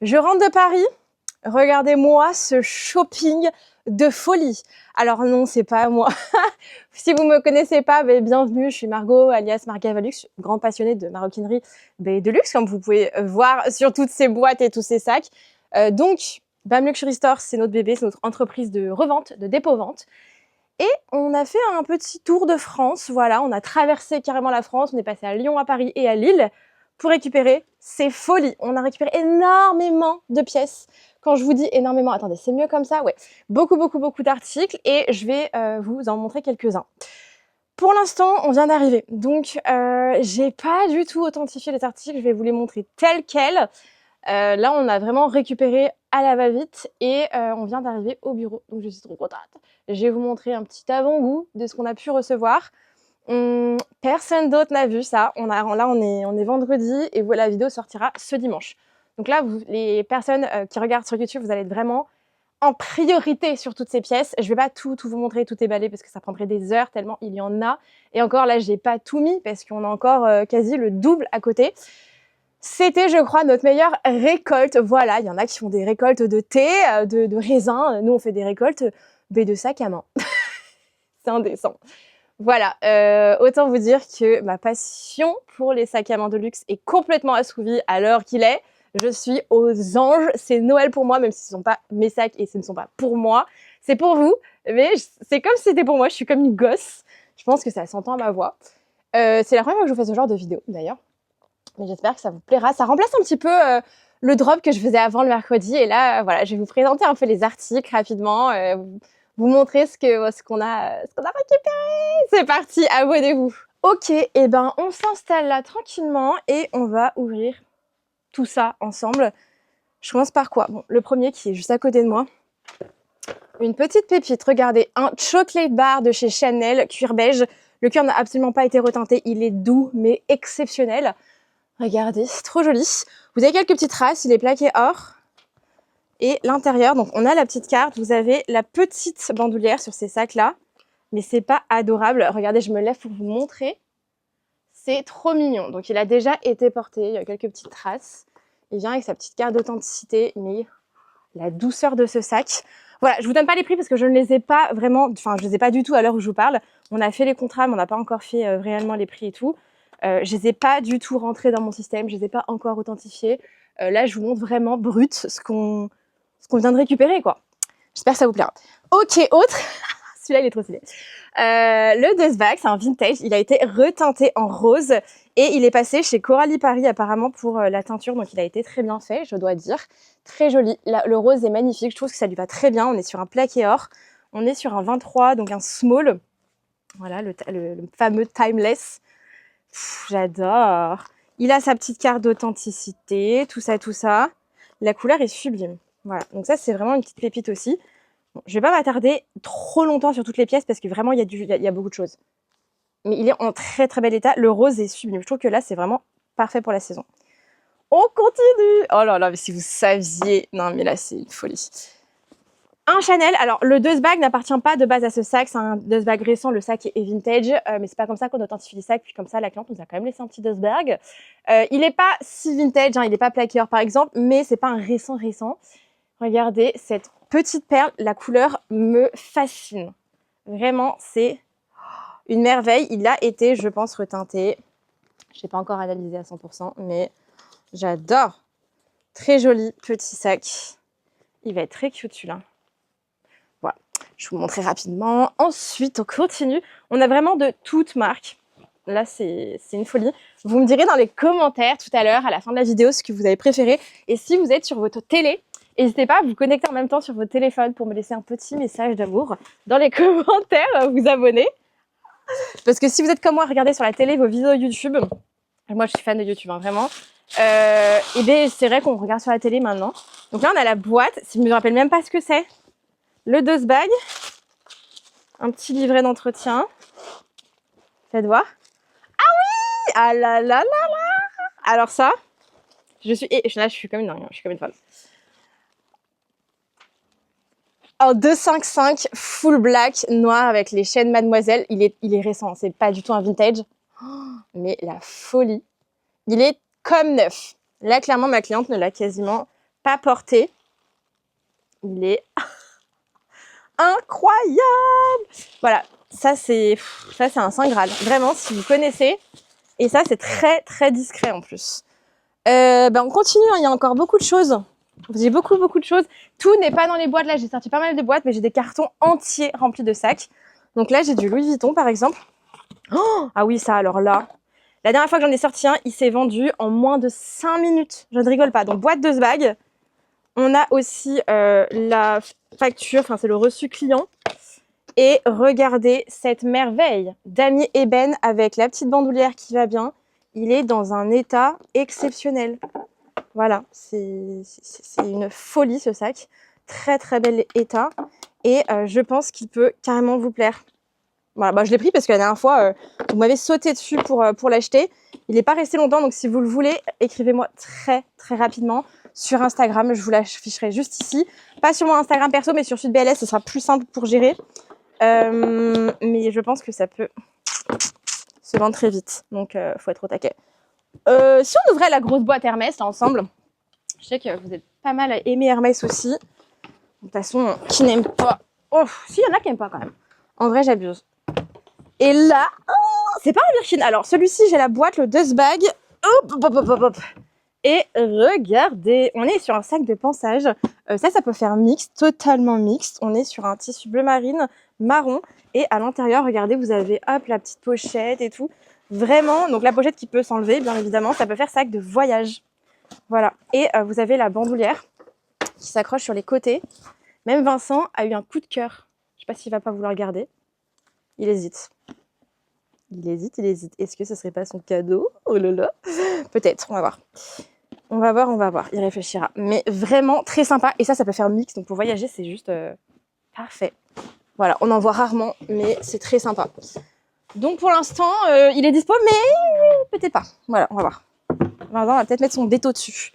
Je rentre de Paris. Regardez-moi ce shopping de folie. Alors non, c'est pas moi. Si vous me connaissez pas, bienvenue. Je suis Margot, alias Margavalux, grande passionnée de maroquinerie de luxe, comme vous pouvez voir sur toutes ces boîtes et tous ces sacs. Donc, BAM Luxury Store, c'est notre bébé, c'est notre entreprise de revente, de dépôt-vente. Et on a fait un petit tour de France. Voilà, on a traversé carrément la France. On est passé à Lyon, à Paris et à Lille pour récupérer ces folies. On a récupéré énormément de pièces. Quand je vous dis énormément, attendez, c'est mieux comme ça? Ouais. Beaucoup d'articles et je vais vous en montrer quelques-uns. Pour l'instant, on vient d'arriver. Donc, j'ai pas du tout authentifié les articles. Je vais vous les montrer tels quels. Là, on a vraiment récupéré à la va-vite et on vient d'arriver au bureau. Donc, je suis trop contente. Je vais vous montrer un petit avant-goût de ce qu'on a pu recevoir. Personne d'autre n'a vu ça. Là, on est vendredi et la vidéo sortira ce dimanche. Donc là, les personnes qui regardent sur YouTube, vous allez être vraiment en priorité sur toutes ces pièces. Je vais pas tout vous montrer, tout éballer parce que ça prendrait des heures tellement il y en a. Et encore là, j'ai pas tout mis parce qu'on a encore quasi le double à côté. C'était, je crois, notre meilleure récolte. Voilà, il y en a qui font des récoltes de thé, de raisins. Nous, on fait des récoltes de sacs à main. C'est indécent. Voilà, autant vous dire que ma passion pour les sacs à main de luxe est complètement assouvie à l'heure qu'il est. Je suis aux anges. C'est Noël pour moi, même si ce ne sont pas mes sacs et ce ne sont pas pour moi. C'est pour vous, mais c'est comme si c'était pour moi. Je suis comme une gosse. Je pense que ça s'entend à ma voix. C'est la première fois que je vous fais ce genre de vidéo, d'ailleurs. Mais j'espère que ça vous plaira. Ça remplace un petit peu le drop que je faisais avant le mercredi. Et là, voilà, je vais vous présenter un peu les articles rapidement, vous montrer ce qu'on a récupéré. C'est parti, abonnez-vous. Ok, et ben on s'installe là tranquillement et on va ouvrir tout ça ensemble. Je commence par quoi? Bon, le premier qui est juste à côté de moi. Une petite pépite, regardez, un chocolate bar de chez Chanel, cuir beige. Le cuir n'a absolument pas été reteinté, il est doux mais exceptionnel. Regardez, c'est trop joli. Vous avez quelques petites traces, il est plaqué or. Et l'intérieur, donc on a la petite carte, vous avez la petite bandoulière sur ces sacs-là. Mais c'est pas adorable. Regardez, je me lève pour vous montrer. C'est trop mignon. Donc il a déjà été porté, il y a quelques petites traces. Il vient avec sa petite carte d'authenticité, mais la douceur de ce sac. Voilà, je vous donne pas les prix parce que je ne les ai pas vraiment, enfin je les ai pas du tout à l'heure où je vous parle. On a fait les contrats, mais on n'a pas encore fait réellement les prix et tout. Je les ai pas du tout rentrés dans mon système, je les ai pas encore authentifiés. Là, je vous montre vraiment brut ce qu'on vient de récupérer, quoi. J'espère que ça vous plaira. Ok, autre. Celui-là, il est trop stylé. Le Dust Bag, c'est un vintage. Il a été reteinté en rose et il est passé chez Coralie Paris apparemment pour la teinture. Donc, il a été très bien fait, je dois dire. Très joli. Là, le rose est magnifique. Je trouve que ça lui va très bien. On est sur un plaqué or. On est sur un 23, donc un small. Voilà, le fameux Timeless. J'adore. Il a sa petite carte d'authenticité, tout ça. La couleur est sublime. Voilà, donc ça, c'est vraiment une petite pépite aussi. Bon, je vais pas m'attarder trop longtemps sur toutes les pièces parce que vraiment, il y a beaucoup de choses. Mais il est en très bel état. Le rose est sublime. Je trouve que là, c'est vraiment parfait pour la saison. On continue. Oh là là, mais si vous saviez. Non, mais là, c'est une folie. Un Chanel. Alors, le Dust Bag n'appartient pas de base à ce sac. C'est un Dust Bag récent. Le sac est vintage. Mais c'est pas comme ça qu'on authentifie les sacs. Puis comme ça, la cliente nous a quand même laissé un petit Dust Bag. Il est pas si vintage. Hein, il est pas plaqué or, par exemple. Mais c'est pas un récent. Regardez cette petite perle. La couleur me fascine. Vraiment, c'est une merveille. Il a été, je pense, reteinté. Je n'ai pas encore analysé à 100%, mais j'adore. Très joli petit sac. Il va être très cute celui-là. Voilà, je vous montrer rapidement. Ensuite, on continue. On a vraiment de toutes marques. Là, c'est une folie. Vous me direz dans les commentaires tout à l'heure, à la fin de la vidéo, ce que vous avez préféré. Et si vous êtes sur votre télé, n'hésitez pas à vous connecter en même temps sur votre téléphone pour me laisser un petit message d'amour dans les commentaires, vous abonner. Parce que si vous êtes comme moi, regardez sur la télé vos vidéos YouTube. Moi, je suis fan de YouTube, hein, vraiment. Et bien, c'est vrai qu'on regarde sur la télé maintenant. Donc là, on a la boîte. Je ne me rappelle même pas ce que c'est. Le Dust Bag. Un petit livret d'entretien. Faites voir. Ah oui! Ah là là là là! Alors ça, là, je suis comme une, je suis comme une folle. En 255, full black, noir avec les chaînes Mademoiselle. Il est récent, c'est pas du tout un vintage. Oh, mais la folie. Il est comme neuf. Là, clairement, ma cliente ne l'a quasiment pas porté. Il est incroyable. Voilà, ça c'est un saint graal. Vraiment, si vous connaissez. Et ça, c'est très, très discret en plus. On continue, hein, il y a encore beaucoup de choses. J'ai beaucoup de choses. Tout n'est pas dans les boîtes. Là, j'ai sorti pas mal de boîtes, mais j'ai des cartons entiers remplis de sacs. Donc là, j'ai du Louis Vuitton, par exemple. Oh, ah oui, ça, alors là. La dernière fois que j'en ai sorti un, il s'est vendu en moins de 5 minutes. Je ne rigole pas. Donc, boîte de ce bag. On a aussi la facture, enfin, c'est le reçu client. Et regardez cette merveille d'Ami Ébène avec la petite bandoulière qui va bien. Il est dans un état exceptionnel. Voilà, c'est une folie ce sac. Très très bel état. Et je pense qu'il peut carrément vous plaire. Voilà, bah, je l'ai pris parce que la dernière fois, vous m'avez sauté dessus pour l'acheter. Il n'est pas resté longtemps, donc si vous le voulez, écrivez-moi très très rapidement sur Instagram. Je vous l'afficherai juste ici. Pas sur mon Instagram perso, mais sur celui de BLS, ce sera plus simple pour gérer. Mais je pense que ça peut se vendre très vite. Donc, faut être au taquet. Si on ouvrait la grosse boîte Hermès, là, ensemble, je sais que vous êtes pas mal à aimer Hermès aussi. De toute façon, qui n'aime pas? Oh, si, il y en a qui n'aiment pas quand même. En vrai, j'abuse. Et là, oh, c'est pas un Birkin. Alors, celui-ci, j'ai la boîte, le Dust Bag. Hop, hop, hop, hop, hop. Et regardez, on est sur un sac de pansage. Ça peut faire mixte, totalement mixte. On est sur un tissu bleu marine, marron. Et à l'intérieur, regardez, vous avez hop, la petite pochette et tout. Vraiment, donc la pochette qui peut s'enlever, bien évidemment. Ça peut faire sac de voyage. Voilà. Et vous avez la bandoulière qui s'accroche sur les côtés. Même Vincent a eu un coup de cœur. Je sais pas s'il va pas vouloir garder. Il hésite. Il hésite. Est-ce que ce serait pas son cadeau? Oh là là. Peut-être, on va voir. On va voir. Il réfléchira. Mais vraiment très sympa. Et ça peut faire mix. Donc pour voyager, c'est juste parfait. Voilà, on en voit rarement, mais c'est très sympa. Donc pour l'instant, il est dispo, mais peut-être pas. Voilà, on va voir. On va peut-être mettre son veto dessus.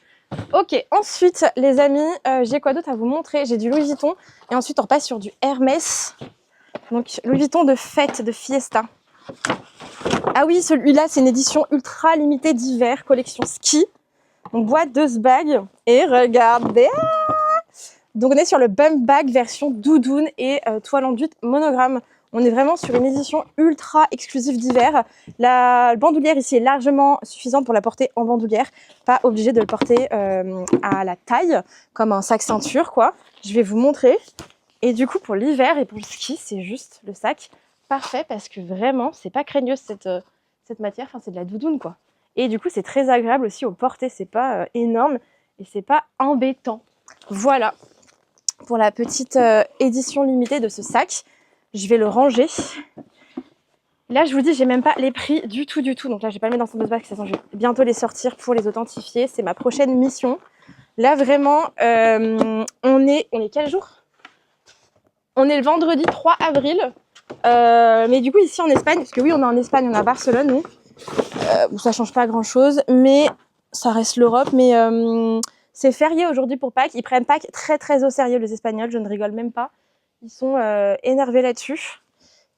Ok, ensuite, les amis, j'ai quoi d'autre à vous montrer? J'ai du Louis Vuitton. Et ensuite, on repasse sur du Hermès. Donc, Louis Vuitton de fête, de fiesta. Ah oui, celui-là, c'est une édition ultra limitée d'hiver, collection ski. Donc, boîte de ce bag. Et regardez. Donc, on est sur le bump bag version doudoune et toile enduite monogramme. On est vraiment sur une édition ultra exclusive d'hiver. La bandoulière ici est largement suffisante pour la porter en bandoulière. Pas obligé de le porter à la taille, comme un sac ceinture, quoi. Je vais vous montrer. Et du coup, pour l'hiver et pour le ski, c'est juste le sac parfait parce que vraiment, c'est pas craignos cette matière. Enfin, c'est de la doudoune, quoi. Et du coup, c'est très agréable aussi au porter. C'est pas énorme et c'est pas embêtant. Voilà pour la petite édition limitée de ce sac. Je vais le ranger. Là, je vous dis, j'ai même pas les prix du tout. Donc là, je vais pas le mettre dans son dust bag, parce que je vais bientôt les sortir pour les authentifier. C'est ma prochaine mission. Là, vraiment, on est quel jour? On est le vendredi 3 avril. Mais du coup, ici en Espagne, parce que oui, on est en Espagne, on est à Barcelone, nous. Bon, ça change pas grand-chose, mais ça reste l'Europe. Mais c'est férié aujourd'hui pour Pâques. Ils prennent Pâques très, très au sérieux, les Espagnols. Je ne rigole même pas. Ils sont énervés là-dessus,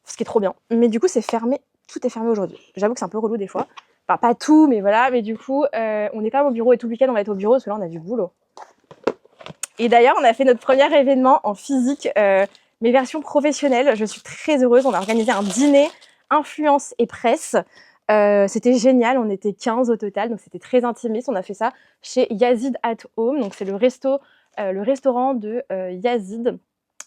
ce qui est trop bien. Mais du coup, c'est fermé. Tout est fermé aujourd'hui. J'avoue que c'est un peu relou des fois. Enfin, pas tout, mais voilà. Mais du coup, on est quand même au bureau et tout le week-end, on va être au bureau parce que là, on a du boulot. Et d'ailleurs, on a fait notre premier événement en physique, mais version professionnelle. Je suis très heureuse. On a organisé un dîner influence et presse. C'était génial. On était 15 au total, donc c'était très intimiste. On a fait ça chez Yazid at Home. Donc c'est le restaurant de Yazid,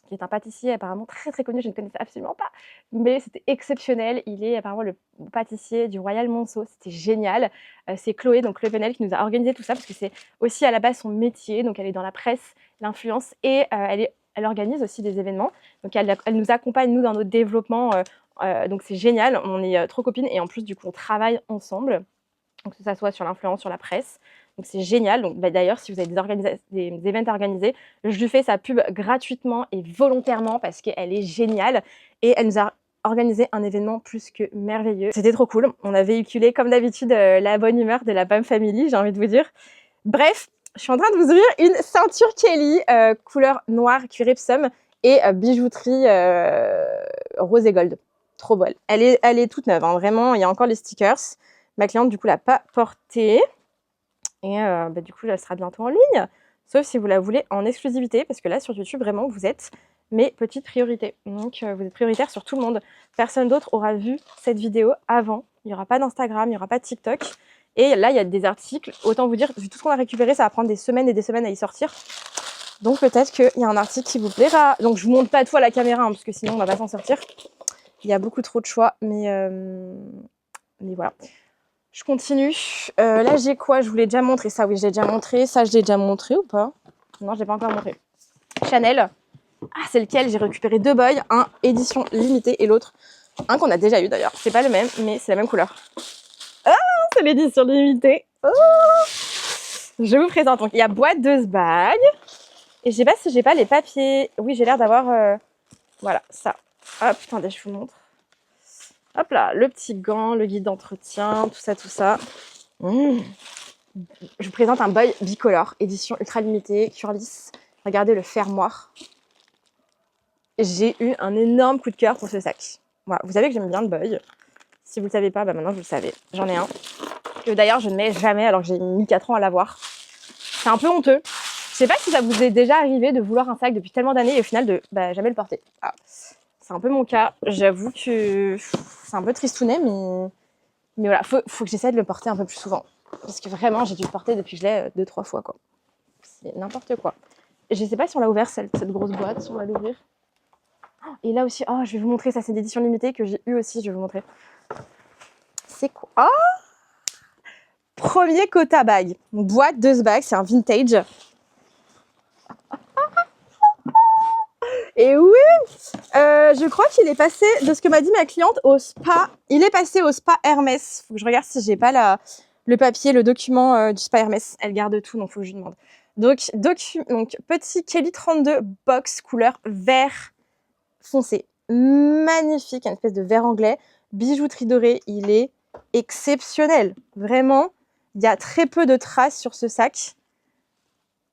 qui est un pâtissier apparemment très très connu, je ne connaissais absolument pas, mais c'était exceptionnel. Il est apparemment le pâtissier du Royal Monceau, c'était génial. C'est Chloé, donc Chloé Penel, qui nous a organisé tout ça, parce que c'est aussi à la base son métier, donc elle est dans la presse, l'influence, et elle organise aussi des événements, donc elle nous accompagne, nous, dans notre développement, donc c'est génial, on est trop copines, et en plus, du coup, on travaille ensemble, donc que ça soit sur l'influence, sur la presse. Donc c'est génial. Donc d'ailleurs, si vous avez des events organisés, je lui fais sa pub gratuitement et volontairement parce qu'elle est géniale. Et elle nous a organisé un événement plus que merveilleux. C'était trop cool. On a véhiculé, comme d'habitude, la bonne humeur de la BAM Family, j'ai envie de vous dire. Bref, je suis en train de vous ouvrir une ceinture Kelly, couleur noire cuir Epsom et bijouterie rose et gold. Trop belle. Elle est toute neuve, hein, vraiment. Il y a encore les stickers. Ma cliente, du coup, l'a pas portée. Et du coup, elle sera bientôt en ligne sauf si vous la voulez en exclusivité, parce que là, sur YouTube, vraiment, vous êtes mes petites priorités. Donc, vous êtes prioritaire sur tout le monde. Personne d'autre aura vu cette vidéo avant. Il n'y aura pas d'Instagram, il n'y aura pas de TikTok. Et là, il y a des articles. Autant vous dire, vu tout ce qu'on a récupéré, ça va prendre des semaines et des semaines à y sortir. Donc, peut-être qu'il y a un article qui vous plaira. Donc, je vous montre pas tout à la caméra, hein, parce que sinon, on va pas s'en sortir. Il y a beaucoup trop de choix, mais voilà. Je continue. Là, j'ai quoi? Je vous l'ai déjà montré. Ça, oui, je l'ai déjà montré. Ça, je l'ai déjà montré ou pas? Non, je l'ai pas encore montré. Chanel. Ah, c'est lequel? J'ai récupéré 2 boys. Un édition limitée et l'autre, un qu'on a déjà eu d'ailleurs. C'est pas le même, mais c'est la même couleur. Ah, c'est l'édition limitée. Oh, je vous présente. Donc, il y a boîte de bague. Et je sais pas si j'ai pas les papiers. Oui, j'ai l'air d'avoir... voilà, ça. Hop, attendez, je vous montre. Hop là, le petit gant, le guide d'entretien, tout ça, tout ça. Je vous présente un boy bicolore, édition ultra limitée, Curlis. Regardez le fermoir. J'ai eu un énorme coup de cœur pour ce sac. Voilà, vous savez que j'aime bien le boy. Si vous le savez pas, bah maintenant vous le savez. J'en ai un. Que d'ailleurs je ne mets jamais alors que j'ai mis 4 ans à l'avoir. C'est un peu honteux. Je sais pas si ça vous est déjà arrivé de vouloir un sac depuis tellement d'années et au final de jamais le porter. Ah. C'est un peu mon cas. J'avoue que c'est un peu tristounet, mais voilà, faut que j'essaie de le porter un peu plus souvent. Parce que vraiment, j'ai dû le porter depuis que je l'ai 2-3 fois, quoi. C'est n'importe quoi. Je sais pas si on l'a ouvert, cette grosse boîte, si on va l'ouvrir. Et là aussi, oh, je vais vous montrer, ça c'est une édition limitée que j'ai eu aussi, je vais vous montrer. C'est quoi? Oh, premier Kota bag. Boîte de ce bag, c'est un vintage. Et oui, je crois qu'il est passé, de ce que m'a dit ma cliente, au spa. Il est passé au spa Hermès. Faut que je regarde si j'ai pas le papier, le document du spa Hermès. Elle garde tout, donc faut que je lui demande. Donc petit Kelly 32 box couleur vert foncé. Magnifique, une espèce de vert anglais. Bijouterie dorée, il est exceptionnel. Vraiment, il y a très peu de traces sur ce sac.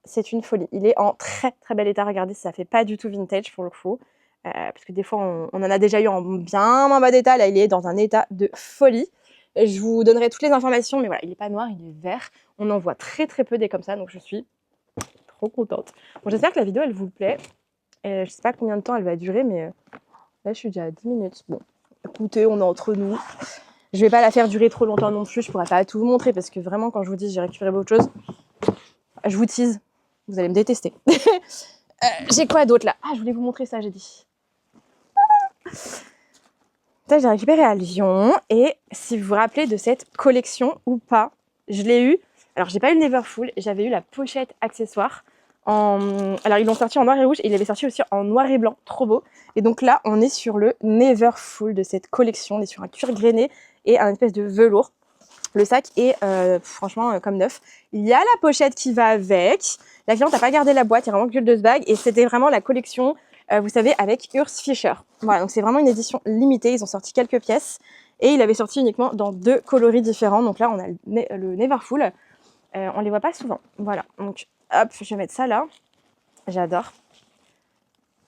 C'est une folie. Il est en très très bel état. Regardez, ça fait pas du tout vintage pour le coup. Parce que des fois, on en a déjà eu en bien moins bas d'état. Là, il est dans un état de folie. Je vous donnerai toutes les informations, mais voilà, il n'est pas noir, il est vert. On en voit très très peu des comme ça, donc je suis trop contente. Bon, j'espère que la vidéo, elle vous plaît. Je sais pas combien de temps elle va durer, mais là, je suis déjà à 10 minutes. Bon, écoutez, on est entre nous. Je vais pas la faire durer trop longtemps non plus. Je pourrais pas tout vous montrer parce que vraiment, quand je vous dis j'ai récupéré beaucoup de choses, je vous tease. Vous allez me détester. J'ai quoi d'autre là? Ah, je voulais vous montrer ça, j'ai dit. Ça, j'ai récupéré à Lyon. Et si vous vous rappelez de cette collection ou pas, je l'ai eu. Alors, j'ai pas eu le Neverfull. J'avais eu la pochette accessoire. Alors, ils l'ont sorti en noir et rouge. Et il avait sorti aussi en noir et blanc. Trop beau. Et donc là, on est sur le Neverfull de cette collection. On est sur un cuir grainé et un espèce de velours. Le sac est franchement comme neuf. Il y a la pochette qui va avec. La cliente n'a pas gardé la boîte, il y a vraiment que le deux bags. Et c'était vraiment la collection, vous savez, avec Urs Fischer. Voilà, donc c'est vraiment une édition limitée. Ils ont sorti quelques pièces. Et il avait sorti uniquement dans 2 coloris différents. Donc là, on a le Neverfull. On les voit pas souvent. Voilà, donc hop, je vais mettre ça là. J'adore.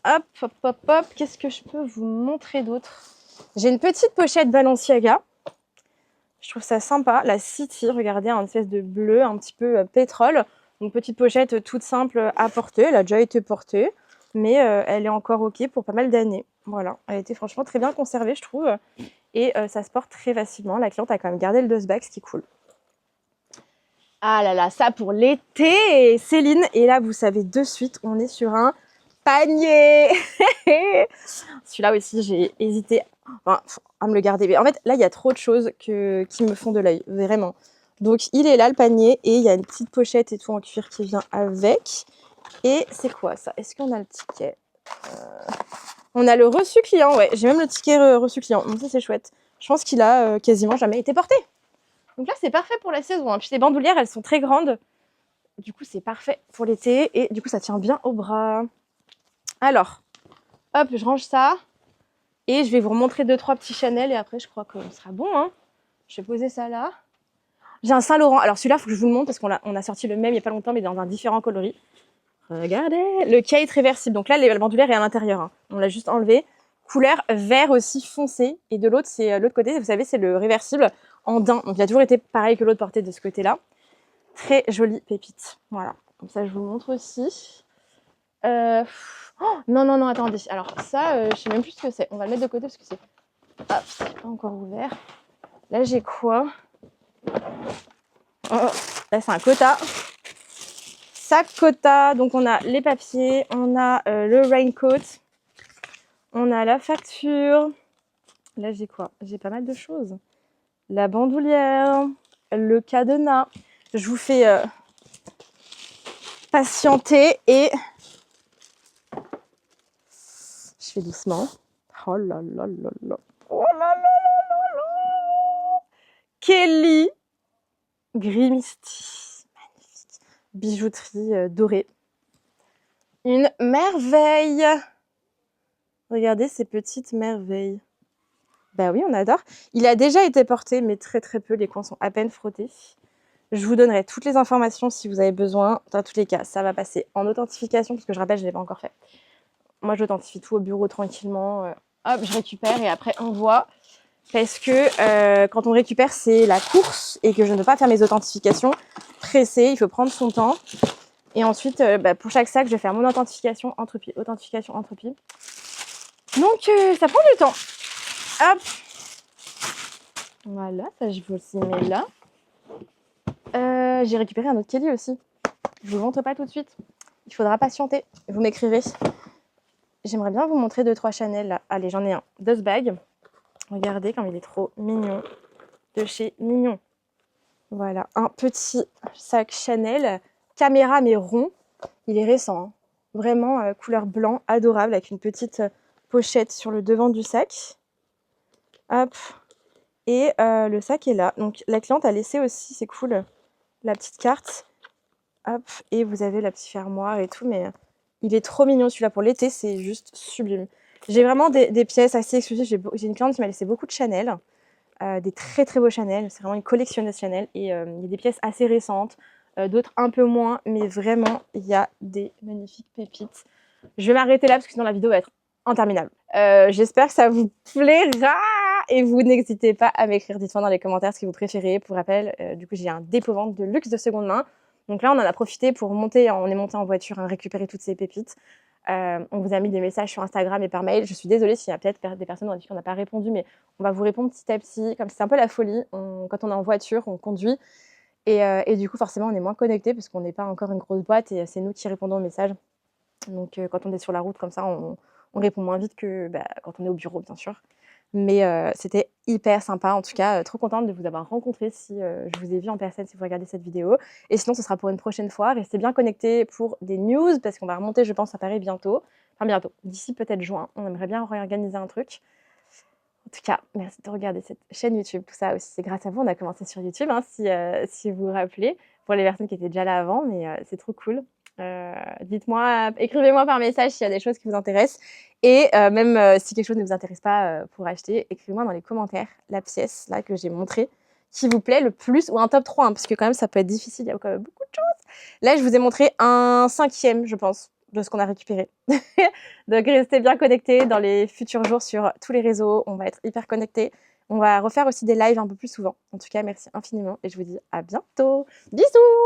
Hop, hop, hop, hop. Qu'est-ce que je peux vous montrer d'autre? J'ai une petite pochette Balenciaga. Je trouve ça sympa. La City, regardez, un espèce de bleu un petit peu pétrole. Une petite pochette toute simple à porter. Elle a déjà été portée, mais elle est encore OK pour pas mal d'années. Voilà, elle a été franchement très bien conservée, je trouve. Et ça se porte très facilement. La cliente a quand même gardé le dust bag, ce qui est cool. Ah là là, ça pour l'été, Céline. Et là, vous savez, de suite, on est sur un panier. Celui-là aussi, j'ai hésité à me le garder. Mais en fait, là, il y a trop de choses qui me font de l'œil, vraiment. Donc, il est là, le panier, et il y a une petite pochette et tout en cuir qui vient avec. Et c'est quoi ça? Est-ce qu'on a le ticket? On a le reçu client, ouais. J'ai même le ticket reçu client. Donc ça, c'est chouette. Je pense qu'il a quasiment jamais été porté. Donc là, c'est parfait pour la saison. Hein. Puis les bandoulières, elles sont très grandes. Du coup, c'est parfait pour l'été. Et du coup, ça tient bien au bras. Alors, hop, je range ça. Et je vais vous remontrer 2-3 petits Chanel. Et après, je crois qu'on sera bon. Hein. Je vais poser ça là. J'ai un Saint-Laurent. Alors celui-là, il faut que je vous le montre parce qu'on a sorti le même il n'y a pas longtemps, mais dans un différent coloris. Regardez. Le Kate réversible. Donc là, la bandoulière est à l'intérieur. Hein. On l'a juste enlevé. Couleur vert aussi foncé. Et de l'autre, c'est l'autre côté. Vous savez, c'est le réversible en daim. Donc il a toujours été pareil que l'autre porté de ce côté-là. Très jolie pépite. Voilà. Comme ça, je vous montre aussi. Oh, non, attendez. Alors ça, je sais même plus ce que c'est. On va le mettre de côté parce que c'est... Hop, c'est pas encore ouvert. Là, j'ai quoi? Oh, là, c'est un quota. Sac quota. Donc, on a les papiers, on a le raincoat, on a la facture. Là, j'ai quoi? J'ai pas mal de choses. La bandoulière, le cadenas. Je vous fais patienter et je fais doucement. Oh là là là là. Oh là là là là. Kelly Grimsty. Magnifique. Bijouterie dorée. Une merveille. Regardez ces petites merveilles. Bah oui, on adore. Il a déjà été porté, mais très très peu. Les coins sont à peine frottés. Je vous donnerai toutes les informations si vous avez besoin. Dans tous les cas, ça va passer en authentification, parce que je rappelle, je ne l'ai pas encore fait. Moi, j'authentifie tout au bureau tranquillement. Hop, je récupère et après, on voit. Parce que quand on récupère, c'est la course et que je ne veux pas faire mes authentifications pressées. Il faut prendre son temps. Et ensuite, pour chaque sac, je vais faire mon authentification, entropie, authentification, entropie. Donc, ça prend du temps. Hop. Voilà, ça, je vous aussi mets là. J'ai récupéré un autre Kelly aussi. Je vous montre pas tout de suite. Il faudra patienter. Vous m'écrivez. J'aimerais bien vous montrer 2-3 Chanel là. Allez, j'en ai un. Dust Bag. Regardez comme il est trop mignon. De chez Mignon. Voilà, un petit sac Chanel. Caméra mais rond. Il est récent. Hein. Vraiment couleur blanc, adorable, avec une petite pochette sur le devant du sac. Hop. Et le sac est là. Donc la cliente a laissé aussi, c'est cool, la petite carte. Hop. Et vous avez la petite fermoire et tout, mais il est trop mignon celui-là pour l'été, c'est juste sublime. J'ai vraiment des pièces assez exclusives. J'ai une cliente qui m'a laissé beaucoup de Chanel, des très très beaux Chanel. C'est vraiment une collectionneuse Chanel et il y a des pièces assez récentes, d'autres un peu moins, mais vraiment il y a des magnifiques pépites. Je vais m'arrêter là parce que sinon la vidéo va être interminable. J'espère que ça vous plaira et vous n'hésitez pas à m'écrire, dites-moi dans les commentaires ce que vous préférez. Pour rappel, du coup j'ai un dépôt-vente de luxe de seconde main. Donc là on en a profité pour monter, on est monté en voiture, récupérer toutes ces pépites. On vous a mis des messages sur Instagram et par mail. Je suis désolée s'il y a peut-être des personnes à qui on n'a pas répondu, mais on va vous répondre petit à petit. Comme c'est un peu la folie, quand on est en voiture, on conduit. Et du coup, forcément, on est moins connecté parce qu'on n'est pas encore une grosse boîte et c'est nous qui répondons aux messages. Donc quand on est sur la route comme ça, on répond moins vite que quand on est au bureau, bien sûr. Mais c'était hyper sympa, en tout cas, trop contente de vous avoir rencontré si je vous ai vu en personne, si vous regardez cette vidéo. Et sinon, ce sera pour une prochaine fois. Restez bien connectés pour des news, parce qu'on va remonter, je pense, à Paris bientôt. Enfin, bientôt, d'ici peut-être juin. On aimerait bien réorganiser un truc. En tout cas, merci de regarder cette chaîne YouTube. Tout ça aussi, c'est grâce à vous. On a commencé sur YouTube, hein, si vous vous rappelez, pour les personnes qui étaient déjà là avant, mais c'est trop cool. Dites-moi, écrivez-moi par message s'il y a des choses qui vous intéressent. Et même si quelque chose ne vous intéresse pas pour acheter, écrivez-moi dans les commentaires la pièce là que j'ai montrée qui vous plaît le plus, ou un top 3, hein, parce que quand même ça peut être difficile, il y a quand même beaucoup de choses. Là, je vous ai montré un 5e, je pense, de ce qu'on a récupéré. Donc restez bien connectés dans les futurs jours sur tous les réseaux, on va être hyper connectés. On va refaire aussi des lives un peu plus souvent. En tout cas, merci infiniment et je vous dis à bientôt. Bisous!